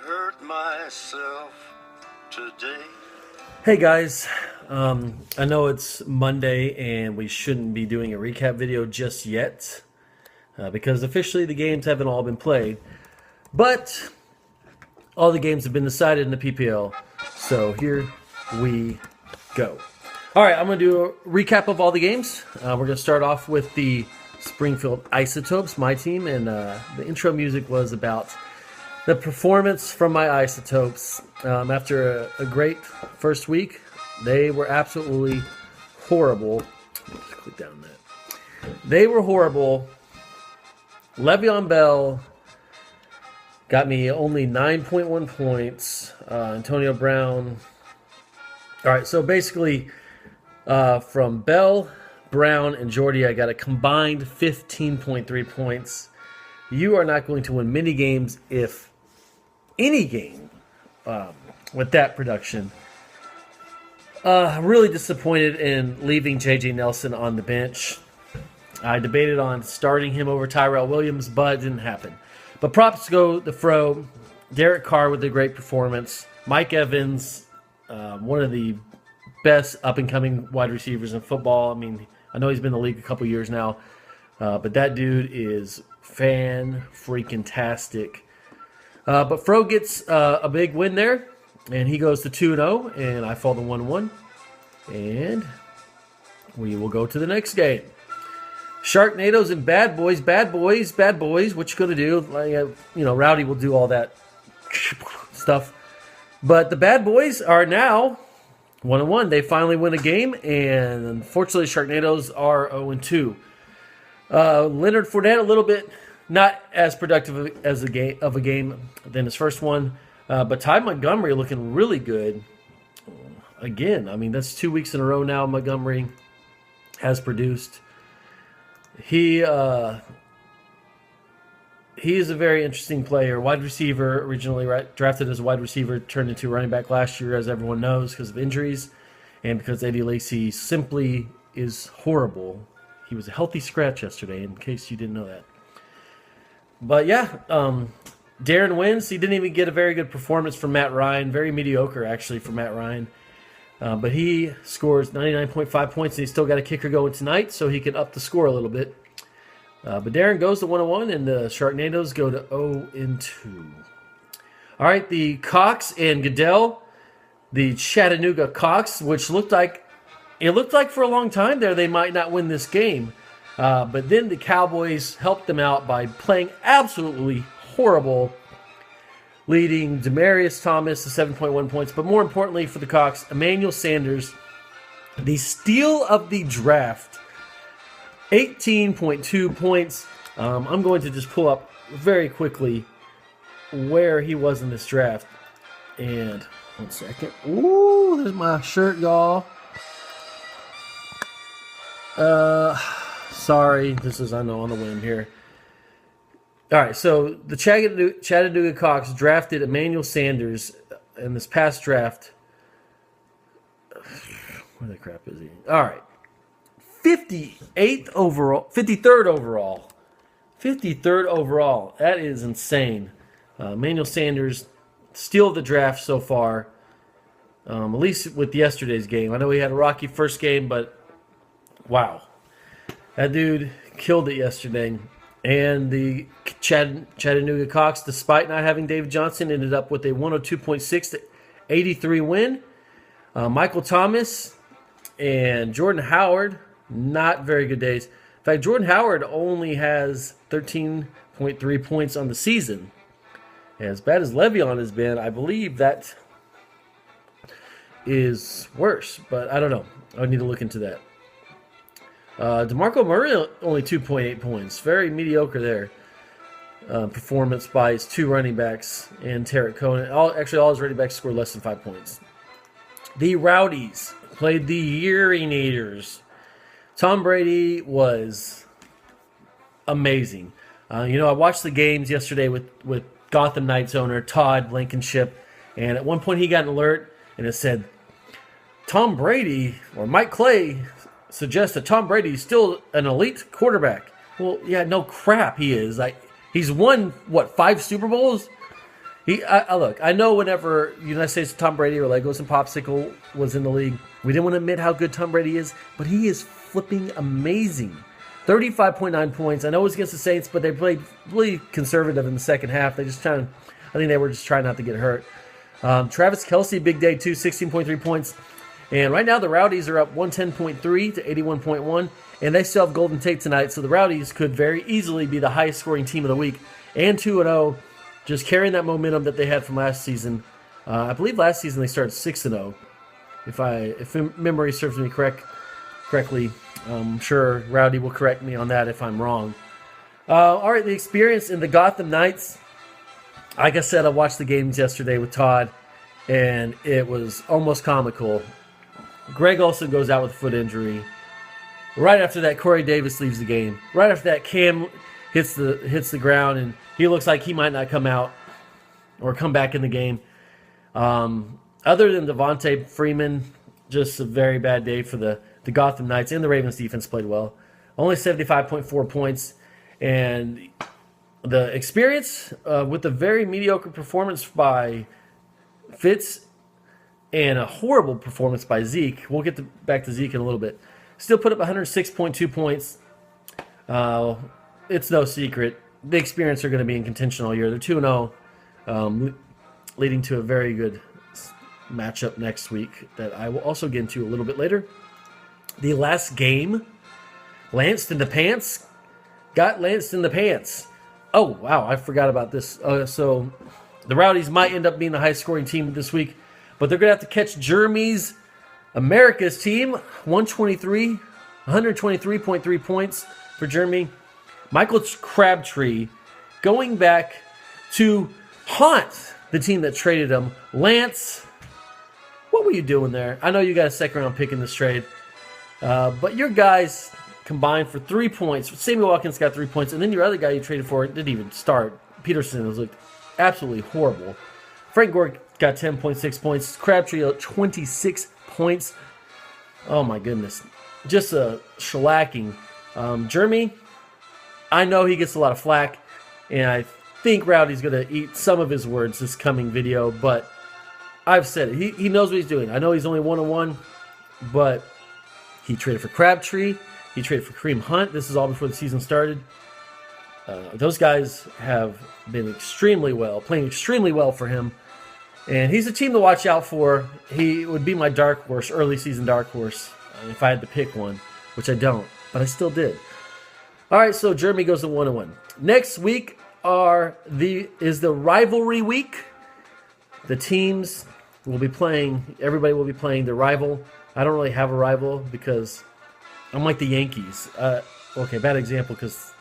hurt myself today. Hey guys, I know it's Monday and we shouldn't be doing a recap video just yet because officially the games haven't all been played, but all the games have been decided in the PPL, so here we go. All right, I'm going to do a recap of all the games. We're going to start off with the Springfield Isotopes, my team, and the intro music was about the performance from my Isotopes. After a great first week, they were absolutely horrible. Let's click down that. They were horrible. Le'Veon Bell got me only 9.1 points. Antonio Brown. All right, so basically from Bell, Brown, and Jordy, I got a combined 15.3 points. You are not going to win many games, if any game, with that production. Really disappointed in leaving J.J. Nelson on the bench. I debated on starting him over Tyrell Williams, but it didn't happen. But props go the Fro. Derek Carr with a great performance. Mike Evans, one of the best up-and-coming wide receivers in football. I mean, I know he's been in the league a couple years now, but that dude is fan-freaking-tastic. But Fro gets a big win there, and he goes to 2-0, and I fall to 1-1. And we will go to the next game. Sharknadoes and Bad Boys. Bad Boys. What you gonna do? Rowdy will do all that stuff. But the Bad Boys are now 1-1. They finally win a game, and unfortunately, Sharknadoes are 0-2. Leonard Fournette, a little bit not as productive as a game than his first one, but Ty Montgomery looking really good. Again, I mean, that's 2 weeks in a row now Montgomery has produced. He is a very interesting player. Wide receiver, originally drafted as a wide receiver, turned into running back last year, as everyone knows, because of injuries and because Eddie Lacy simply is horrible. He was a healthy scratch yesterday, in case you didn't know that. But yeah, Darren wins. He didn't even get a very good performance from Matt Ryan. Very mediocre, actually, for Matt Ryan. But he scores 99.5 points, and he's still got a kicker going tonight, so he can up the score a little bit. But Darren goes to 1-1, and the Sharknadoes go to 0-2. All right, the Cox and Goodell, the Chattanooga Cox, which looked like for a long time there they might not win this game. But then the Cowboys helped them out by playing absolutely horrible, leading Demaryius Thomas to 7.1 points. But more importantly for the Cox, Emmanuel Sanders, the steal of the draft, 18.2 points. I'm going to just pull up very quickly where he was in this draft. And 1 second. Ooh, there's my shirt, y'all. Sorry, this is, I know, on the whim here. All right, so the Chattanooga Cox drafted Emmanuel Sanders in this past draft. Where the crap is he? All right. 53rd overall. 53rd overall. That is insane. Emmanuel Sanders, steal of the draft so far, at least with yesterday's game. I know he had a rocky first game, but wow. That dude killed it yesterday. And the Chattanooga Cox, despite not having David Johnson, ended up with a 102.6 to 83 win. Michael Thomas and Jordan Howard, not very good days. In fact, Jordan Howard only has 13.3 points on the season. As bad as Le'Veon has been, I believe that is worse. But I don't know. I need to look into that. DeMarco Murray, only 2.8 points. Very mediocre there. Performance by his two running backs and Tarek Cohen. All his running backs scored less than 5 points. The Rowdies played the Urinators. Tom Brady was amazing. I watched the games yesterday with Gotham Knights owner Todd Blankenship, and at one point he got an alert, and it said, Tom Brady, or Mike Clay, suggests that Tom Brady is still an elite quarterback. Well, yeah, no crap he is. He's won, 5 Super Bowls? Look, I know whenever United States Tom Brady or Legos and Popsicle was in the league, we didn't want to admit how good Tom Brady is, but he is flipping amazing. 35.9 points. I know it was against the Saints, but they played really conservative in the second half. I think they were just trying not to get hurt. Travis Kelce, big day too, 16.3 points. And right now the Rowdies are up 110.3 to 81.1, and they still have Golden Tate tonight, so the Rowdies could very easily be the highest scoring team of the week. And 2-0, just carrying that momentum that they had from last season. I believe last season they started 6-0. If memory serves me correctly, I'm sure Rowdy will correct me on that if I'm wrong. All right, the experience in the Gotham Knights. Like I said, I watched the games yesterday with Todd, and it was almost comical. Greg Olsen goes out with a foot injury. Right after that, Corey Davis leaves the game. Right after that, Cam hits the ground, and he looks like he might not come out or come back in the game. Other than Devontae Freeman, just a very bad day for the Gotham Knights, and the Ravens defense played well. Only 75.4 points, and the experience with a very mediocre performance by Fitz and a horrible performance by Zeke. We'll get back to Zeke in a little bit. Still put up 106.2 points. It's no secret. The experience are going to be in contention all year. They're 2-0, leading to a very good matchup next week that I will also get into a little bit later. The last game, Lanced in the Pants, got Lanced in the Pants. Oh, wow, I forgot about this. So the Rowdies might end up being the highest scoring team this week, but they're going to have to catch Jeremy's America's team, 123.3 points for Jeremy. Michael Crabtree going back to haunt the team that traded him. Lance, what were you doing there? I know you got a second round pick in this trade, but your guys combined for 3 points. Sammy Watkins got 3 points, and then your other guy you traded for didn't even start. Peterson has looked absolutely horrible. Frank Gore got 10.6 points. Crabtree 26 points. Oh my goodness. Just a shellacking. Jeremy, I know he gets a lot of flack, and I think Rowdy's going to eat some of his words this coming video, but I've said it. He knows what he's doing. I know he's only 1-1, but he traded for Crabtree. He traded for Kareem Hunt. This is all before the season started. Those guys have been playing extremely well for him. And he's a team to watch out for. He would be my dark horse, early season dark horse, if I had to pick one, which I don't, but I still did. All right, so Jeremy goes to 1-1. Next week is the rivalry week. The teams will be playing, everybody will be playing their rival. I don't really have a rival because I'm like the Yankees. Okay, bad example because,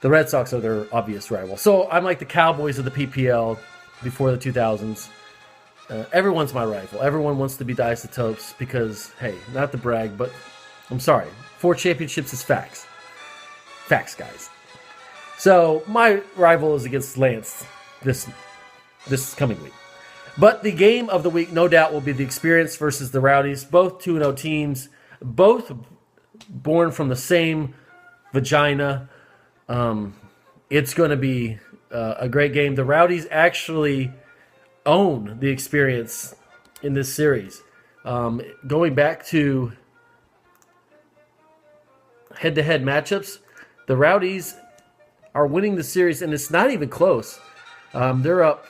the Red Sox are their obvious rival. So I'm like the Cowboys of the PPL before the 2000s. Everyone's my rival. Everyone wants to be the Isotopes because, hey, not to brag, but I'm sorry. 4 championships is facts. Facts, guys. So my rival is against Lance this coming week. But the game of the week, no doubt, will be the Experience versus the Rowdies. Both 2-0 teams, both born from the same vagina. It's going to be a great game. The Rowdies actually own the Experience in this series. Going back to head-to-head matchups, the Rowdies are winning the series, and it's not even close. They're up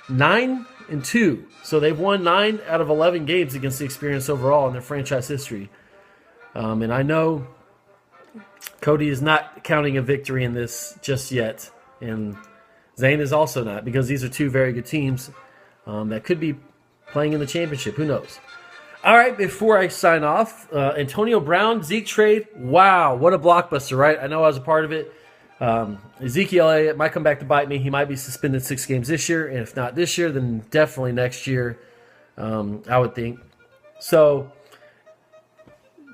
9-2, so they've won 9 out of 11 games against the Experience overall in their franchise history. And I know Cody is not counting a victory in this just yet, and Zane is also not, because these are 2 very good teams that could be playing in the championship. Who knows? All right, before I sign off, Antonio Brown, Zeke trade. Wow, what a blockbuster, right? I know I was a part of it. Ezekiel Elliott might come back to bite me. He might be suspended 6 games this year, and if not this year, then definitely next year, I would think. So,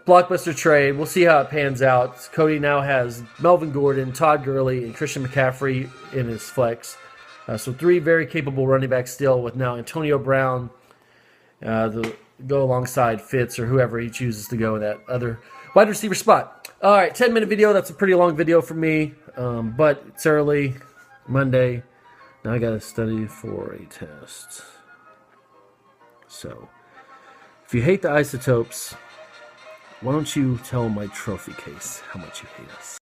blockbuster trade. We'll see how it pans out. Cody now has Melvin Gordon, Todd Gurley, and Christian McCaffrey in his flex. So 3 very capable running backs still, with now Antonio Brown go alongside Fitz or whoever he chooses to go in that other wide receiver spot. All right, 10-minute video. That's a pretty long video for me, but it's early, Monday. Now I gotta study for a test. So, if you hate the isotopes, why don't you tell my trophy case how much you hate us?